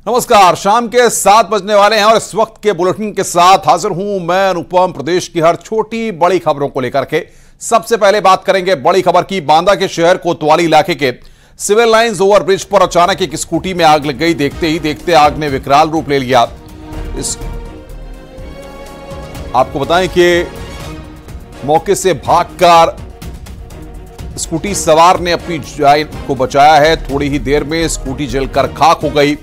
नमस्कार, शाम के 7 बजने वाले हैं और इस वक्त के बुलेटिन के साथ हाजिर हूं मैं अनुपम। प्रदेश की हर छोटी बड़ी खबरों को लेकर के सबसे पहले बात करेंगे बड़ी खबर की। बांदा के शहर कोतवाली इलाके के सिविल लाइंस ओवरब्रिज पर अचानक एक स्कूटी में आग लग गई। देखते ही देखते आग ने विकराल रूप ले लिया। आपको बताएं कि मौके से भागकर स्कूटी सवार ने अपनी जान को बचाया है। थोड़ी ही देर में स्कूटी जलकर खाक हो गई।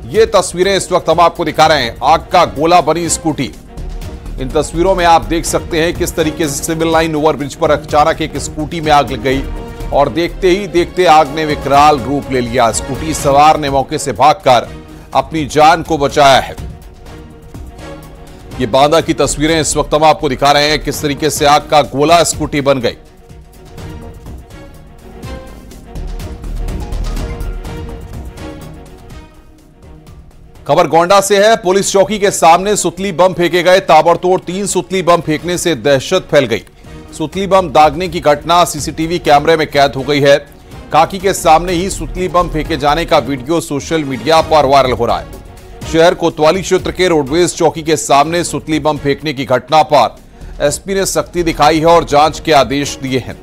ये तस्वीरें इस वक्त हम आपको दिखा रहे हैं। आग का गोला बनी स्कूटी। इन तस्वीरों में आप देख सकते हैं किस तरीके से सिविल लाइन ओवरब्रिज पर अचानक एक स्कूटी में आग लग गई और देखते ही देखते आग ने विकराल रूप ले लिया। स्कूटी सवार ने मौके से भागकर अपनी जान को बचाया है। ये बांदा की तस्वीरें इस वक्त हम आपको दिखा रहे हैं किस तरीके से आग का गोला स्कूटी बन गई। खबर गोंडा से है। पुलिस चौकी के सामने सुतली बम फेंके गए। ताबड़तोड़ 3 सुतली बम फेंकने से दहशत फैल गई। सुतली बम दागने की घटना सीसीटीवी कैमरे में कैद हो गई है। काकी के सामने ही सुतली बम फेंके जाने का वीडियो सोशल मीडिया पर वायरल हो रहा है। शहर कोतवाली क्षेत्र के रोडवेज चौकी के सामने सुतली बम फेंकने की घटना पर एसपी ने सख्ती दिखाई है और जांच के आदेश दिए हैं।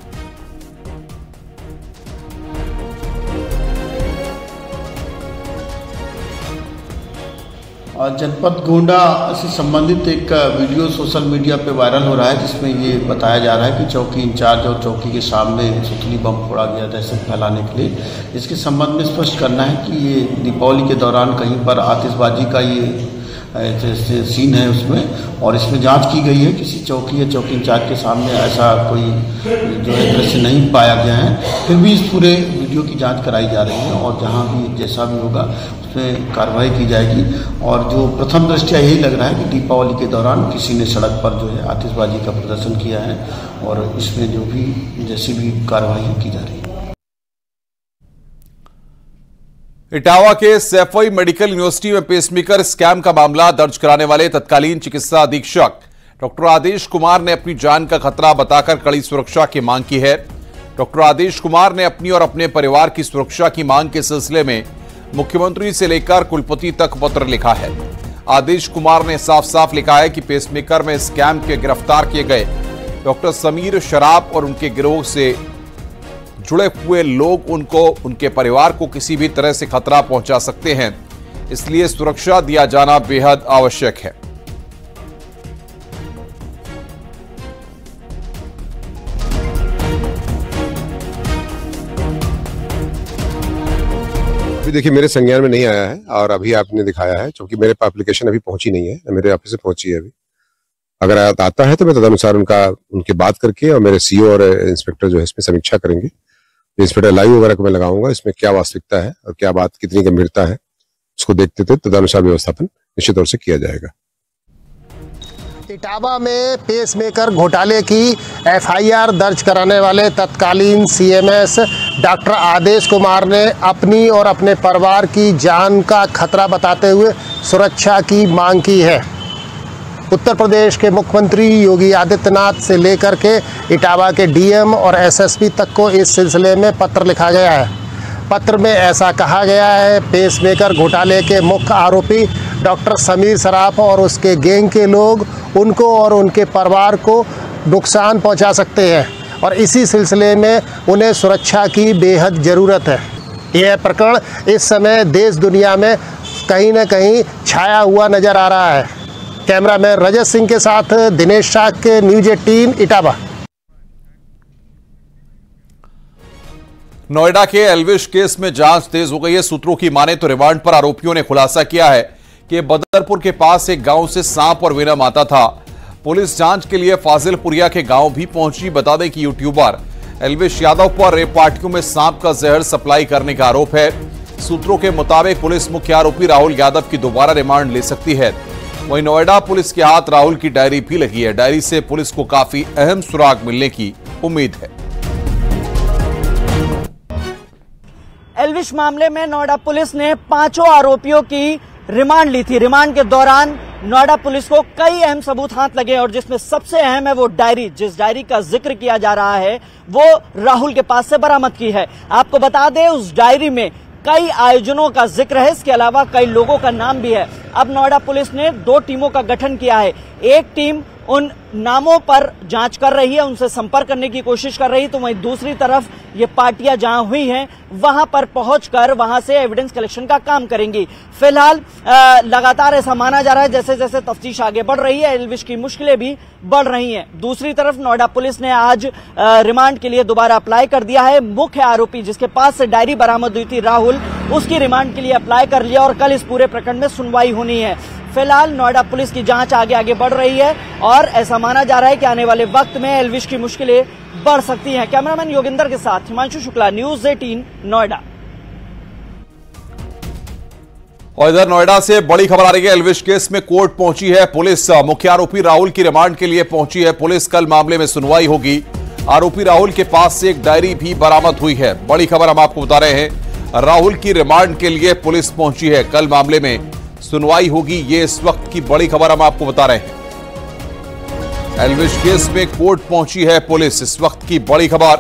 जनपद गोंडा से संबंधित एक वीडियो सोशल मीडिया पे वायरल हो रहा है, जिसमें ये बताया जा रहा है कि चौकी इंचार्ज और चौकी के सामने सुतली बम फोड़ा गया दहशत फैलाने के लिए। इसके संबंध में स्पष्ट करना है कि ये दीपावली के दौरान कहीं पर आतिशबाजी का ये सीन है उसमें, और इसमें जांच की गई है। किसी चौकी या चौकी इंचार्ज के सामने ऐसा कोई जो है दृश्य नहीं पाया गया है। फिर भी इस पूरे वीडियो की जांच कराई जा रही है और जहां भी जैसा भी होगा उसमें कार्रवाई की जाएगी। और जो प्रथम दृष्टया यही लग रहा है कि दीपावली के दौरान किसी ने सड़क पर जो है आतिशबाजी का प्रदर्शन किया है और इसमें जो भी जैसी भी कार्रवाई की जा रही है। इटावा के सैफई मेडिकल यूनिवर्सिटी में पेसमेकर स्कैम का मामला दर्ज कराने वाले तत्कालीन चिकित्सा अधीक्षक डॉक्टर आदेश कुमार ने अपनी जान का खतरा बताकर कड़ी सुरक्षा की मांग की है। डॉक्टर आदेश कुमार ने अपनी और अपने परिवार की सुरक्षा की मांग के सिलसिले में मुख्यमंत्री से लेकर कुलपति तक पत्र लिखा है। आदेश कुमार ने साफ साफ लिखा है कि पेसमेकर में स्कैम के गिरफ्तार किए गए डॉक्टर समीर शराफ और उनके गिरोह से जुड़े हुए लोग उनको उनके परिवार को किसी भी तरह से खतरा पहुंचा सकते हैं, इसलिए सुरक्षा दिया जाना बेहद आवश्यक है। अभी देखिए मेरे संज्ञान में नहीं आया है और अभी आपने दिखाया है, क्योंकि मेरे पास एप्लीकेशन अभी पहुंची नहीं है, मेरे ऑफिस से पहुंची है अभी। अगर आता है तो मैं तदनुसार उनके बात करके और मेरे सीओ और इंस्पेक्टर जो है इसमें समीक्षा करेंगे। इंस्पेक्टर लाइव वगैरह को मैं लगाऊंगा, इसमें क्या वास्तविकता है और क्या बात कितनी गंभीरता है उसको देखते थे, तदनुसार व्यवस्थापन निश्चित तौर से किया जाएगा। इटावा में पेसमेकर घोटाले की एफआईआर दर्ज कराने वाले तत्कालीन सीएमएस डॉक्टर आदेश कुमार ने अपनी और अपने परिवार की जान का खतरा बताते हुए सुरक्षा की मांग की है। उत्तर प्रदेश के मुख्यमंत्री योगी आदित्यनाथ से लेकर के इटावा के डीएम और एसएसपी तक को इस सिलसिले में पत्र लिखा गया है। पत्र में ऐसा कहा गया है, पेसमेकर घोटाले के मुख्य आरोपी डॉक्टर समीर शराफ और उसके गैंग के लोग उनको और उनके परिवार को नुकसान पहुंचा सकते हैं और इसी सिलसिले में उन्हें सुरक्षा की बेहद ज़रूरत है। यह प्रकरण इस समय देश दुनिया में कहीं न कहीं छाया हुआ नज़र आ रहा है। कैमरामैन रजत सिंह के साथ दिनेश शाह के न्यूज 18 इटावा। नोएडा के एल्विश केस में जांच तेज हो गई है। सूत्रों की माने तो रिमांड पर आरोपियों ने खुलासा किया है कि बदरपुर के पास एक गांव से सांप और वेनम आता था। पुलिस जांच के लिए फाजिलपुरिया के गांव भी पहुंची। बता दें कि यूट्यूबर एल्विश यादव पर रेप पार्टियों में सांप का जहर सप्लाई करने का आरोप है। सूत्रों के मुताबिक पुलिस मुख्य आरोपी राहुल यादव की दोबारा रिमांड ले सकती है। वहीं नोएडा पुलिस के हाथ राहुल की डायरी भी लगी है। डायरी से पुलिस को काफी अहम सुराग मिलने की उम्मीद है। एल्विश मामले में नोएडा पुलिस ने 5 आरोपियों की रिमांड ली थी। रिमांड के दौरान नोएडा पुलिस को कई अहम सबूत हाथ लगे और जिसमें सबसे अहम है वो डायरी, जिस डायरी का जिक्र किया जा रहा है वो राहुल के पास से बरामद की है। आपको बता दें उस डायरी में कई आयोजनों का जिक्र है। इसके अलावा कई लोगों का नाम भी है। अब नोएडा पुलिस ने 2 टीमों का गठन किया है। एक टीम उन नामों पर जांच कर रही है, उनसे संपर्क करने की कोशिश कर रही है, तो वहीं दूसरी तरफ ये पार्टियां जहां हुई हैं वहां पर पहुंचकर वहां से एविडेंस कलेक्शन का काम करेंगी। फिलहाल लगातार ऐसा माना जा रहा है जैसे जैसे तफ्तीश आगे बढ़ रही है एल्विश की मुश्किलें भी बढ़ रही हैं। दूसरी तरफ नोएडा पुलिस ने आज रिमांड के लिए दोबारा अप्लाई कर दिया है। मुख्य आरोपी जिसके पास से डायरी बरामद हुई थी राहुल, उसकी रिमांड के लिए अप्लाई कर लिया और कल इस पूरे प्रकरण में सुनवाई होनी है। फिलहाल नोएडा पुलिस की जांच आगे बढ़ रही है और ऐसा माना जा रहा है कि आने वाले वक्त में एल्विश की मुश्किलें बढ़ सकती हैं। कैमरामैन योगेंद्र के साथ हिमांशु शुक्ला, न्यूज़ 18 नोएडा। और इधर नोएडा से बड़ी खबर आ रही है। एल्विश केस में कोर्ट पहुंची है पुलिस। मुख्य आरोपी राहुल की रिमांड के लिए पहुंची है पुलिस। कल मामले में सुनवाई होगी। आरोपी राहुल के पास से एक डायरी भी बरामद हुई है। बड़ी खबर हम आपको बता रहे हैं। राहुल की रिमांड के लिए पुलिस पहुंची है। कल मामले में सुनवाई होगी। ये इस वक्त की बड़ी खबर हम आपको बता रहे हैं। एल्विश केस में कोर्ट पहुंची है पुलिस। इस वक्त की बड़ी खबर।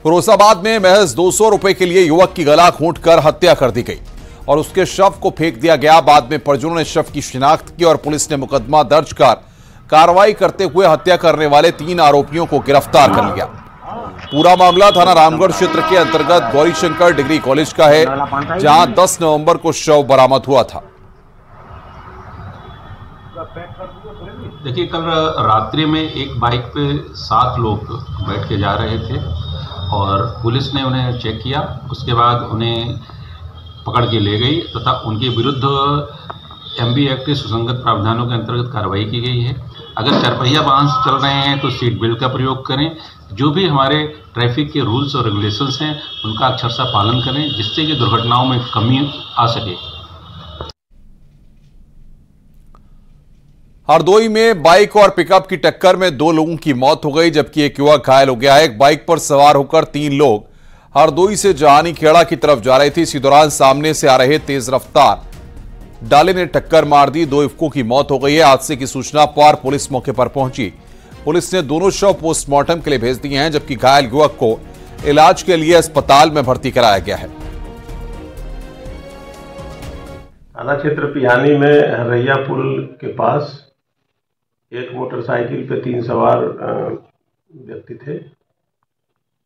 फिरोजाबाद में महज 200 रुपए के लिए युवक की गला घोंटकर हत्या कर दी गई और उसके शव को फेंक दिया गया। बाद में परिजनों ने शव की शिनाख्त की और पुलिस ने मुकदमा दर्ज कर कार्रवाई करते हुए हत्या करने वाले 3 आरोपियों को गिरफ्तार कर लिया। पूरा मामला थाना रामगढ़ क्षेत्र के अंतर्गत गौरीशंकर डिग्री कॉलेज का है, जहां 10 नवंबर को शव बरामद हुआ था। देखिए, कल रात्रि में एक बाइक पे 7 लोग बैठ के जा रहे थे और पुलिस ने उन्हें चेक किया। उसके बाद उन्हें पकड़ के ले गई तथा उनके विरुद्ध MB एक्ट के सुसंगत प्रावधानों के अंतर्गत कार्रवाई की गई है। अगर चरपहिया वाहन चल रहे हैं तो सीट बेल्ट का प्रयोग करें। जो भी हमारे ट्रैफिक के रूल्स और रेगुलेशंस हैं उनका अक्षरशः पालन करें, जिससे कि दुर्घटनाओं में कमी आ सके। हरदोई में बाइक और पिकअप की टक्कर में 2 लोगों की मौत हो गई, जबकि एक युवक घायल हो गया है। एक बाइक पर सवार होकर 3 लोग हरदोई से जहानी खेड़ा की तरफ जा रहे थे। इसी दौरान सामने से आ रहे तेज रफ्तार डाले ने टक्कर मार दी। 2 युवकों की मौत हो गई है। हादसे की सूचना पर पुलिस मौके पर पहुंची। पुलिस ने दोनों शव पोस्टमार्टम के लिए भेज दिए हैं, जबकि घायल युवक को इलाज के लिए अस्पताल में भर्ती कराया गया है। थाना क्षेत्र पिहानी में हरैया पुल के पास एक मोटरसाइकिल पे 3 सवार व्यक्ति थे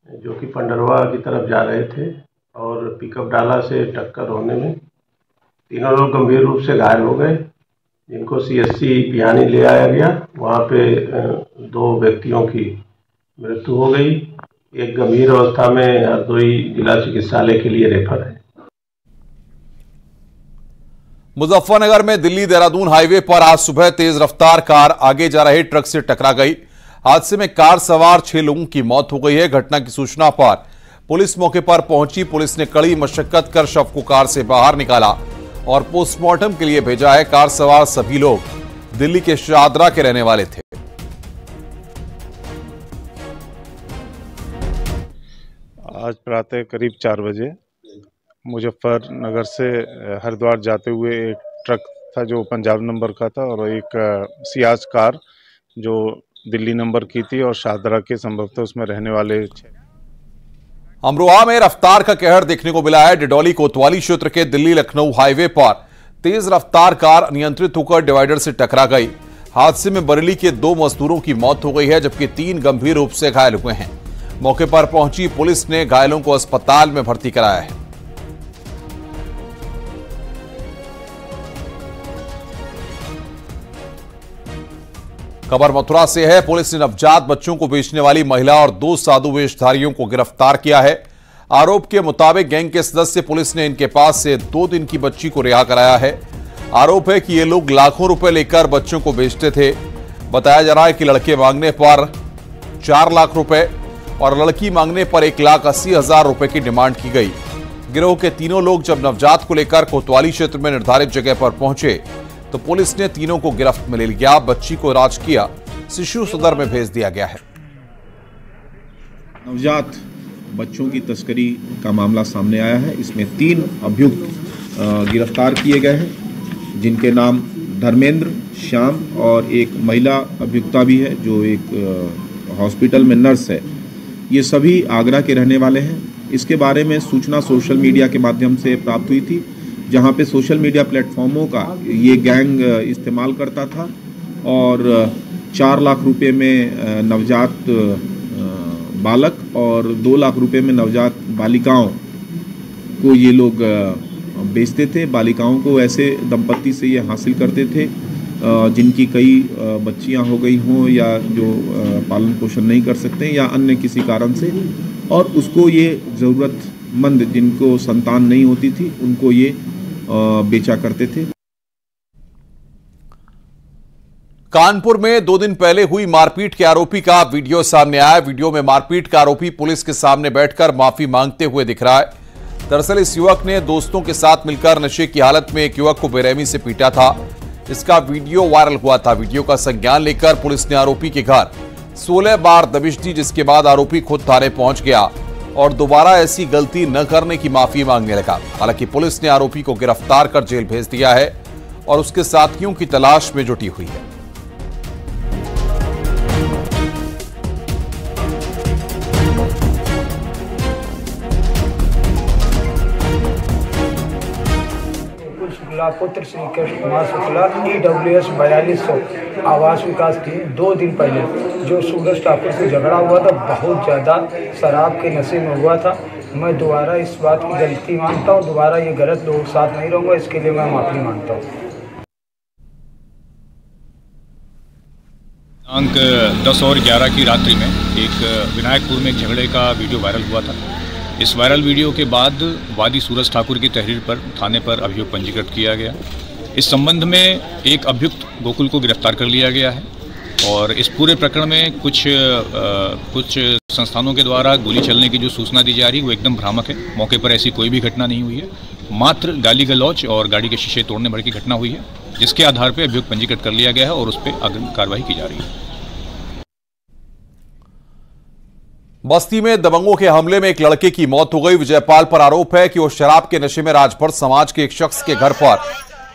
जो कि पंडरवा की तरफ जा रहे थे और पिकअप डाला से टक्कर होने में तीनों लोग गंभीर रूप से घायल हो गए, जिनको CSC पिहानी ले आया गया। वहाँ पे 2 व्यक्तियों की मृत्यु हो गई। एक गंभीर अवस्था में हरदोई जिला चिकित्सालय के लिए रेफर है। मुजफ्फरनगर में दिल्ली देहरादून हाईवे पर आज सुबह तेज रफ्तार कार आगे जा रहे ट्रक से टकरा गई। हादसे में कार सवार 6 लोगों की मौत हो गई है। घटना की सूचना पर पुलिस मौके पर पहुंची। पुलिस ने कड़ी मशक्कत कर शव को कार से बाहर निकाला और पोस्टमार्टम के लिए भेजा है। कार सवार सभी लोग दिल्ली के शाहदरा के रहने वाले थे। आज प्रातः करीब 4 बजे मुजफ्फरनगर से हरिद्वार जाते हुए एक ट्रक था जो पंजाब नंबर का था और एक सियाज कार जो दिल्ली नंबर की थी और शाहदरा के संभवतः उसमें रहने वाले। अमरोहा में रफ्तार का कहर देखने को मिला है। डिडौली कोतवाली क्षेत्र के दिल्ली लखनऊ हाईवे पर तेज रफ्तार कार अनियंत्रित होकर डिवाइडर से टकरा गई। हादसे में बरेली के 2 मजदूरों की मौत हो गई है, जबकि 3 गंभीर रूप से घायल हुए हैं। मौके पर पहुंची पुलिस ने घायलों को अस्पताल में भर्ती कराया है। खबर मथुरा से है। पुलिस ने नवजात बच्चों को बेचने वाली महिला और 2 साधु वेशधारियों को गिरफ्तार किया है। आरोप के मुताबिक गैंग के सदस्य पुलिस ने इनके पास से 2 दिन की बच्ची को रिहा कराया है। आरोप है कि ये लोग लाखों रुपए लेकर बच्चों को बेचते थे। बताया जा रहा है कि लड़के मांगने पर 4 लाख रुपए और लड़की मांगने पर 1,80,000 रुपए की डिमांड की गई। गिरोह के तीनों लोग जब नवजात को लेकर कोतवाली क्षेत्र में निर्धारित जगह पर पहुंचे तो पुलिस ने तीनों को गिरफ्त में ले लिया। बच्ची को राजकीय शिशु सदर में भेज दिया गया है। नवजात बच्चों की तस्करी का मामला सामने आया है। इसमें 3 अभियुक्त गिरफ्तार किए गए हैं, जिनके नाम धर्मेंद्र, श्याम और एक महिला अभियुक्ता भी है जो एक हॉस्पिटल में नर्स है, ये सभी आगरा के रहने वाले हैं। इसके बारे में सूचना सोशल मीडिया के माध्यम से प्राप्त हुई थी, जहां पे सोशल मीडिया प्लेटफॉर्मों का ये गैंग इस्तेमाल करता था और 4 लाख रुपए में नवजात बालक और 2 लाख रुपए में नवजात बालिकाओं को ये लोग बेचते थे। बालिकाओं को ऐसे दंपत्ति से ये हासिल करते थे जिनकी कई बच्चियां हो गई हों या जो पालन पोषण नहीं कर सकते या अन्य किसी कारण से, और उसको ये ज़रूरतमंद जिनको संतान नहीं होती थी उनको ये बेचा करते थे। कानपुर में 2 दिन पहले हुई मारपीट के आरोपी का वीडियो सामने आया। वीडियो में मारपीट का आरोपी पुलिस के सामने बैठकर माफी मांगते हुए दिख रहा है। दरअसल इस युवक ने दोस्तों के साथ मिलकर नशे की हालत में एक युवक को बेरहमी से पीटा था। इसका वीडियो वायरल हुआ था। वीडियो का संज्ञान लेकर पुलिस ने आरोपी के घर 16 बार दबिश दी, जिसके बाद आरोपी खुद थाने पहुंच गया और दोबारा ऐसी गलती न करने की माफी मांगने लगा। हालांकि पुलिस ने आरोपी को गिरफ्तार कर जेल भेज दिया है और उसके साथियों की तलाश में जुटी हुई है। पुत्र श्री कृष्ण कुमार शुक्ला EWS 4200 आवास विकास की 2 दिन पहले जो सूरज ठाकुर से झगड़ा हुआ था, बहुत ज़्यादा शराब के नशे में हुआ था। मैं दोबारा इस बात की गलती मानता हूँ, दोबारा ये गलत लोगों के साथ नहीं रहूँगा, इसके लिए मैं माफ़ी मांगता हूँ। दिनांक 10 और 11 की रात्रि में एक विनायकपुर में एक झगड़े का वीडियो वायरल हुआ था। इस वायरल वीडियो के बाद वादी सूरज ठाकुर की तहरीर पर थाने पर अभियोग पंजीकृत किया गया। इस संबंध में एक अभियुक्त गोकुल को गिरफ्तार कर लिया गया है और इस पूरे प्रकरण में कुछ संस्थानों के द्वारा गोली चलने की जो सूचना दी जा रही है वो एकदम भ्रामक है। मौके पर ऐसी कोई भी घटना नहीं हुई है, मात्र गाली गलौज और गाड़ी के शीशे तोड़ने भर की घटना हुई है, जिसके आधार पर अभियोग पंजीकृत कर लिया गया है और उस पर अग्रिम कार्रवाई की जा रही है। बस्ती में दबंगों के हमले में एक लड़के की मौत हो गई। विजयपाल पर आरोप है कि वो शराब के नशे में राजभर समाज के एक शख्स के घर पर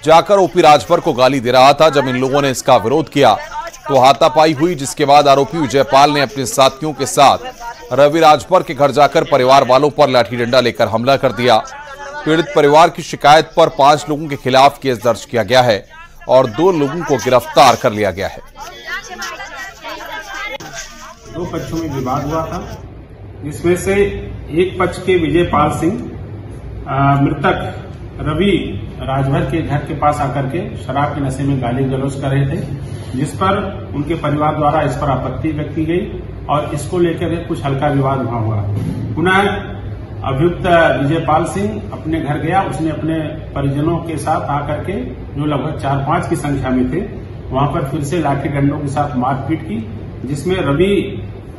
जाकर ओपी राजभर को गाली दे रहा था। जब इन लोगों ने इसका विरोध किया तो हाथापाई हुई, जिसके बाद आरोपी विजयपाल ने अपने साथियों के साथ रवि राजभर के घर जाकर परिवार वालों पर लाठी डंडा लेकर हमला कर दिया। पीड़ित परिवार की शिकायत पर 5 लोगों के खिलाफ केस दर्ज किया गया है और 2 लोगों को गिरफ्तार कर लिया गया है। 2 पक्षों में विवाद हुआ था, जिसमें से एक पक्ष के विजयपाल सिंह मृतक रवि राजभर के घर के पास आकर के शराब के नशे में गाली गलौज कर रहे थे, जिस पर उनके परिवार द्वारा इस पर आपत्ति व्यक्त की गई और इसको लेकर कुछ हल्का विवाद वहां हुआ। पुनः अभियुक्त विजयपाल सिंह अपने घर गया, उसने अपने परिजनों के साथ आकर के जो लगभग 4-5 की संख्या में थे वहां पर फिर से लाठी डंडों के साथ मारपीट की, जिसमें रवि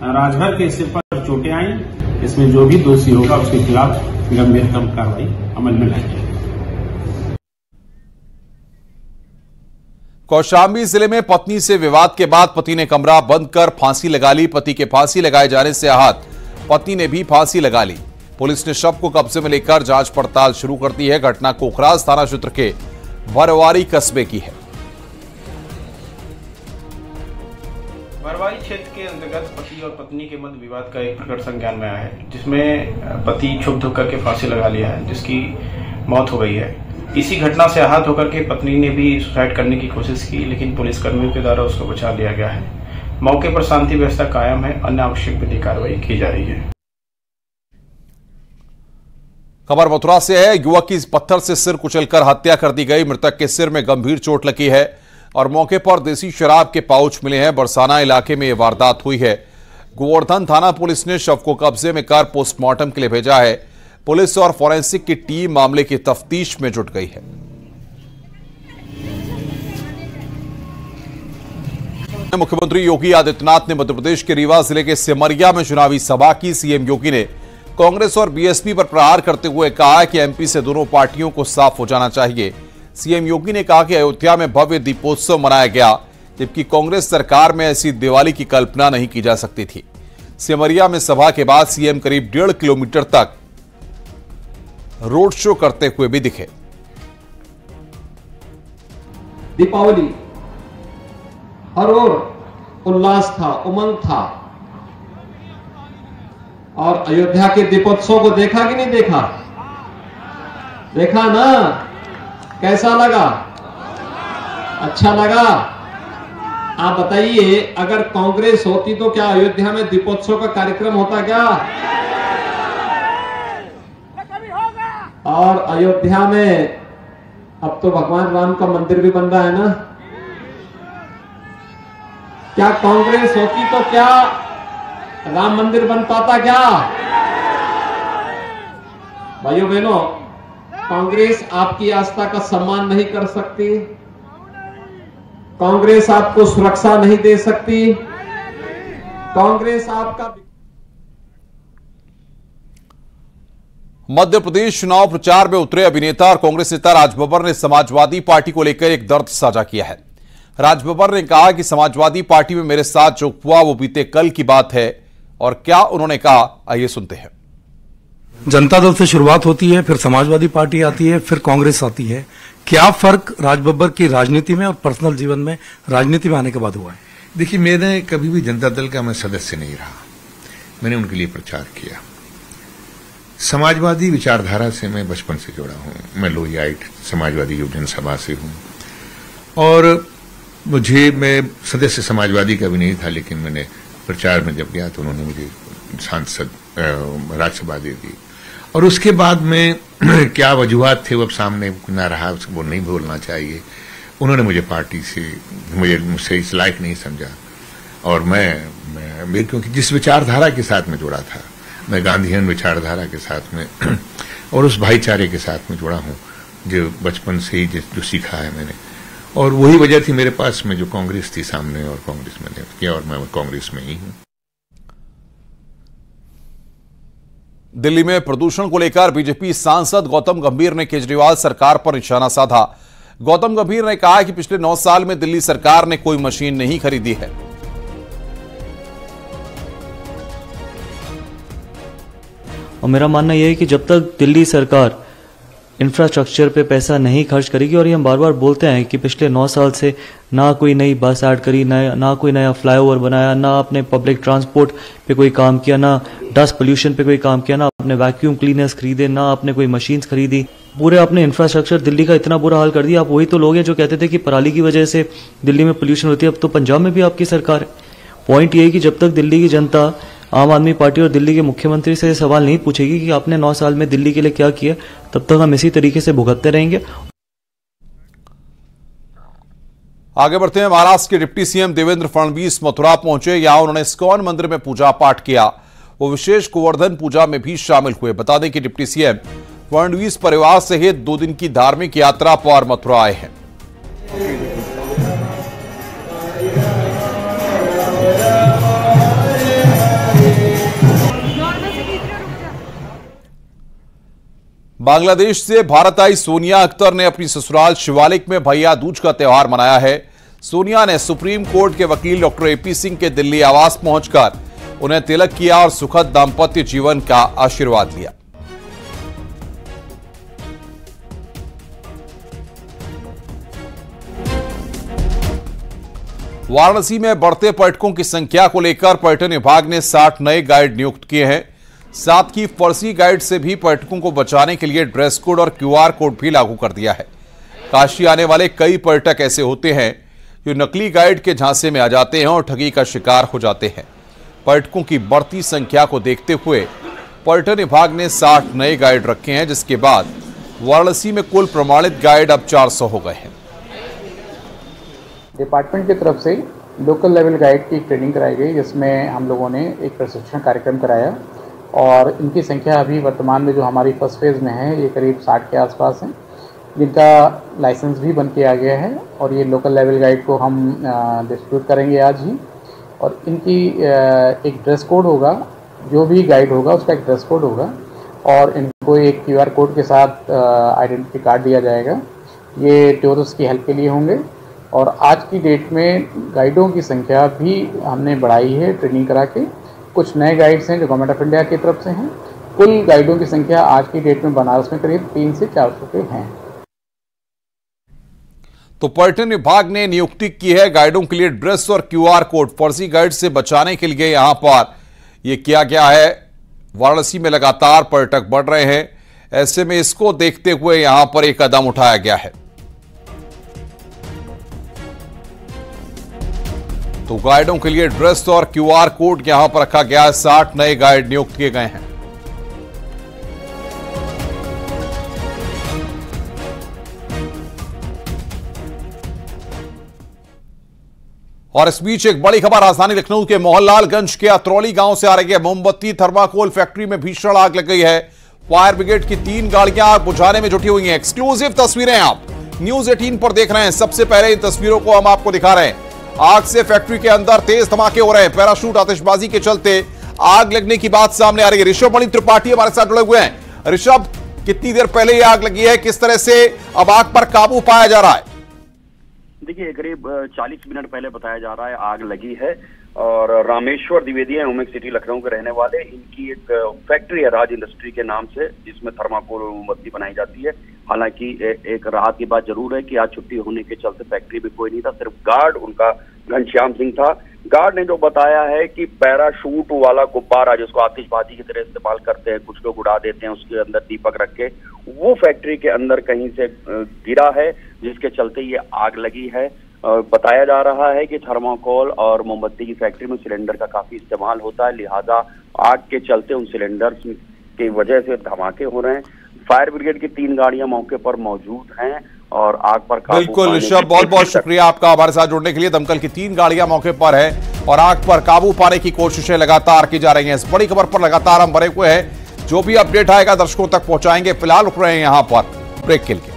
राजभर के सिर पर चोटें आई। इसमें जो भी दोषी होगा उसके खिलाफ गंभीरतम कार्रवाई अमल में लाई जाएगी। कौशाम्बी जिले में पत्नी से विवाद के बाद पति ने कमरा बंद कर फांसी लगा ली। पति के फांसी लगाए जाने से आहत पत्नी ने भी फांसी लगा ली। पुलिस ने शव को कब्जे में लेकर जांच पड़ताल शुरू कर दी है। घटना कोखराज थाना क्षेत्र के भरवारी कस्बे की है। भरवारी क्षेत्र के अंतर्गत पति और पत्नी के मध्य विवाद का एक प्रकरण संज्ञान में आया है, जिसमें पति क्षुब्ध होकर के फांसी लगा लिया है, जिसकी मौत हो गई है। इसी घटना से आहत होकर के पत्नी ने भी सुसाइड करने की कोशिश की, लेकिन पुलिसकर्मियों के द्वारा उसको बचा लिया गया है। मौके पर शांति व्यवस्था कायम है, अन्य आवश्यक विधिक कार्रवाई की जा रही है। खबर मथुरा से है। युवक की पत्थर से सिर कुचलकर हत्या कर दी गई। मृतक के सिर में गंभीर चोट लगी है और मौके पर देसी शराब के पाउच मिले हैं। बरसाना इलाके में यह वारदात हुई है। गोवर्धन थाना पुलिस ने शव को कब्जे में कर पोस्टमार्टम के लिए भेजा है। पुलिस और फॉरेंसिक की टीम मामले की तफ्तीश में जुट गई है। मुख्यमंत्री योगी आदित्यनाथ ने मध्य प्रदेश के रीवा जिले के सिमरिया में चुनावी सभा की। सीएम योगी ने कांग्रेस और बीएसपी पर प्रहार करते हुए कहा कि एमपी से दोनों पार्टियों को साफ हो जाना चाहिए। सीएम योगी ने कहा कि अयोध्या में भव्य दीपोत्सव मनाया गया, जबकि कांग्रेस सरकार में ऐसी दिवाली की कल्पना नहीं की जा सकती थी। सिमरिया में सभा के बाद सीएम करीब 1.5 किलोमीटर तक रोड शो करते हुए भी दिखे। दीपावली हर ओर उल्लास था, उमंग था, और अयोध्या के दीपोत्सव को देखा कि नहीं देखा? देखा ना? कैसा लगा? अच्छा लगा? आप बताइए, अगर कांग्रेस होती तो क्या अयोध्या में दीपोत्सव का कार्यक्रम होता क्या? और अयोध्या में अब तो भगवान राम का मंदिर भी बन रहा है ना? क्या कांग्रेस होती तो क्या राम मंदिर बन पाता क्या? भाइयों बहनों, कांग्रेस आपकी आस्था का सम्मान नहीं कर सकती, कांग्रेस आपको सुरक्षा नहीं दे सकती, कांग्रेस आपका। मध्य प्रदेश चुनाव प्रचार में उतरे अभिनेता और कांग्रेस नेता राज बब्बर ने समाजवादी पार्टी को लेकर एक दर्द साझा किया है। राज बब्बर ने कहा कि समाजवादी पार्टी में मेरे साथ जो हुआ वो बीते कल की बात है। और क्या उन्होंने कहा, आइए सुनते हैं। जनता दल से शुरुआत होती है, फिर समाजवादी पार्टी आती है, फिर कांग्रेस आती है। क्या फर्क राज बब्बर की राजनीति में और पर्सनल जीवन में राजनीति में आने के बाद हुआ है? देखिए, मैंने कभी भी जनता दल का मैं सदस्य नहीं रहा, मैंने उनके लिए प्रचार किया। समाजवादी विचारधारा से मैं बचपन से जुड़ा हूं। मैं लोहियाइट समाजवादी युव जनसभा से हूं और मैं सदस्य समाजवादी का भी नहीं था, लेकिन मैंने प्रचार में जब गया तो उन्होंने मुझे सांसद राज्यसभा दे दी। और उसके बाद में क्या वजूहात थे वो अब सामने ना रहा, वो नहीं बोलना चाहिए। उन्होंने मुझे पार्टी से मुझसे इस लायक नहीं समझा और मैं क्योंकि जिस विचारधारा के साथ में जुड़ा था, मैं गांधीयन विचारधारा के साथ में और उस भाईचारे के साथ में जुड़ा हूं जो बचपन से ही जो सीखा है मैंने, और वही वजह थी मेरे पास में जो कांग्रेस थी सामने, और कांग्रेस मैंने किया और मैं कांग्रेस में ही हूं। दिल्ली में प्रदूषण को लेकर बीजेपी सांसद गौतम गंभीर ने केजरीवाल सरकार पर निशाना साधा। गौतम गंभीर ने कहा कि पिछले 9 साल में दिल्ली सरकार ने कोई मशीन नहीं खरीदी है। और मेरा मानना यह है कि जब तक दिल्ली सरकार इंफ्रास्ट्रक्चर पे पैसा नहीं खर्च करेगी, और ये हम बार बार बोलते हैं कि पिछले 9 साल से ना कोई नई बस ऐड करी, ना कोई नया फ्लाईओवर बनाया, ना आपने पब्लिक ट्रांसपोर्ट पे कोई काम किया, ना डस्ट पोल्यूशन पे कोई काम किया, ना आपने वैक्यूम क्लीनर्स खरीदे, ना आपने कोई मशीन्स खरीदी, पूरे अपने इंफ्रास्ट्रक्चर दिल्ली का इतना बुरा हाल कर दिया। आप वही तो लोग हैं जो कहते थे कि पराली की वजह से दिल्ली में पोल्यूशन होती है। अब तो पंजाब में भी आपकी सरकार है। पॉइंट ये है कि जब तक दिल्ली की जनता आम आदमी पार्टी और दिल्ली के मुख्यमंत्री से सवाल नहीं पूछेगी कि आपने 9 साल में दिल्ली के लिए क्या किया, तब तक हम इसी तरीके से भुगतते रहेंगे। आगे बढ़ते हैं। महाराष्ट्र के डिप्टी सीएम देवेंद्र फडणवीस मथुरा पहुंचे। यहां उन्होंने इस्कॉन मंदिर में पूजा पाठ किया। वो विशेष गोवर्धन पूजा में भी शामिल हुए। बता दें कि डिप्टी सीएम फडणवीस परिवार सहित 2 दिन की धार्मिक यात्रा पर मथुरा आए हैं। बांग्लादेश से भारत आई सोनिया अख्तर ने अपनी ससुराल शिवालिक में भैया दूज का त्यौहार मनाया है। सोनिया ने सुप्रीम कोर्ट के वकील डॉक्टर एपी सिंह के दिल्ली आवास पहुंचकर उन्हें तिलक किया और सुखद दाम्पत्य जीवन का आशीर्वाद लिया। वाराणसी में बढ़ते पर्यटकों की संख्या को लेकर पर्यटन विभाग ने 60 नए गाइड नियुक्त किए हैं। साथ ही फर्जी गाइड से भी पर्यटकों को बचाने के लिए ड्रेस कोड और क्यूआर कोड भी लागू कर दिया है। काशी आने वाले कई पर्यटक ऐसे होते हैं जो नकली गाइड के झांसे में आ जाते हैं और ठगी का शिकार हो जाते हैं। पर्यटकों की बढ़ती संख्या को देखते हुए पर्यटन विभाग ने 60 नए गाइड रखे हैं, जिसके बाद वाराणसी में कुल प्रमाणित गाइड अब 400 हो गए हैं। डिपार्टमेंट की तरफ से लोकल लेवल गाइड की ट्रेनिंग कराई गई, जिसमें हम लोगों ने एक प्रशिक्षण कार्यक्रम कराया और इनकी संख्या अभी वर्तमान में जो हमारी फर्स्ट फेज़ में है ये करीब 60 के आसपास हैं, जिनका लाइसेंस भी बन के आ गया है। और ये लोकल लेवल गाइड को हम डिस्ट्रीब्यूट करेंगे आज ही। और इनकी एक ड्रेस कोड होगा, जो भी गाइड होगा उसका एक ड्रेस कोड होगा और इनको एक क्यूआर कोड के साथ आइडेंटिटी कार्ड दिया जाएगा। ये टूरिस्ट की हेल्प के लिए होंगे। और आज की डेट में गाइडों की संख्या भी हमने बढ़ाई है ट्रेनिंग करा के। कुछ नए गाइड्स हैं जो गवर्नमेंट ऑफ इंडिया की तरफ से हैं। कुल गाइडों की संख्या आज की डेट में बनारस में करीब 300 से 400 के हैं। तो पर्यटन विभाग ने नियुक्ति की है गाइडों के लिए ड्रेस और क्यूआर कोड। फर्जी गाइड से बचाने के लिए यहां पर यह किया गया है। वाराणसी में लगातार पर्यटक बढ़ रहे हैं, ऐसे में इसको देखते हुए यहां पर एक कदम उठाया गया है। तो गाइडों के लिए ड्रेस और क्यूआर कोड यहां पर रखा गया है। 60 नए गाइड नियुक्त किए गए हैं। और इस बीच एक बड़ी खबर राजधानी लखनऊ के मोहनलालगंज के अतरौली गांव से आ रही है। मोमबत्ती थर्माकोल फैक्ट्री में भीषण आग लग गई है। फायर ब्रिगेड की 3 गाड़ियां आग बुझाने में जुटी हुई हैं। एक्सक्लूसिव तस्वीरें आप न्यूज 18 पर देख रहे हैं। सबसे पहले इन तस्वीरों को हम आपको दिखा रहे हैं। आग से फैक्ट्री के अंदर तेज धमाके हो रहे हैं। पैराशूट आतिशबाजी के चलते आग लगने की बात सामने आ रही है। ऋषभ मणि त्रिपाठी हमारे साथ जुड़े हुए हैं। ऋषभ, कितनी देर पहले ये आग लगी है, किस तरह से अब आग पर काबू पाया जा रहा है? देखिए, करीब 40 मिनट पहले बताया जा रहा है आग लगी है और रामेश्वर द्विवेदी है, ओमेक सिटी लखनऊ के रहने वाले। इनकी एक फैक्ट्री है राज इंडस्ट्री के नाम से, जिसमें थर्माकोल और मोमबत्ती बनाई जाती है। हालांकि एक राहत की बात जरूर है कि आज छुट्टी होने के चलते फैक्ट्री में कोई नहीं था, सिर्फ गार्ड उनका घनश्याम सिंह था। गार्ड ने जो बताया है कि पैराशूट वाला गुब्बारा, जिसको आतिशबाजी की तरह इस्तेमाल करते हैं, कुछ लोग उड़ा देते हैं उसके अंदर दीपक रख के, वो फैक्ट्री के अंदर कहीं से गिरा है, जिसके चलते ये आग लगी है। बताया जा रहा है कि थर्माकोल और मोमबत्ती की फैक्ट्री में सिलेंडर का काफी इस्तेमाल होता है, लिहाजा आग के चलते उन सिलेंडर की वजह से धमाके हो रहे हैं। फायर ब्रिगेड की 3 गाड़ियां मौके पर मौजूद हैं और आग पर काबू। बिल्कुल ऋषभ, बहुत बहुत शुक्रिया आपका हमारे साथ जुड़ने के लिए। दमकल की 3 गाड़ियां मौके पर है और आग पर काबू पाने की कोशिशें लगातार की जा रही हैं। इस बड़ी खबर पर लगातार हम बने हुए हैं। जो भी अपडेट आएगा दर्शकों तक पहुंचाएंगे। फिलहाल रुक रहे हैं यहां पर ब्रेक के लिए।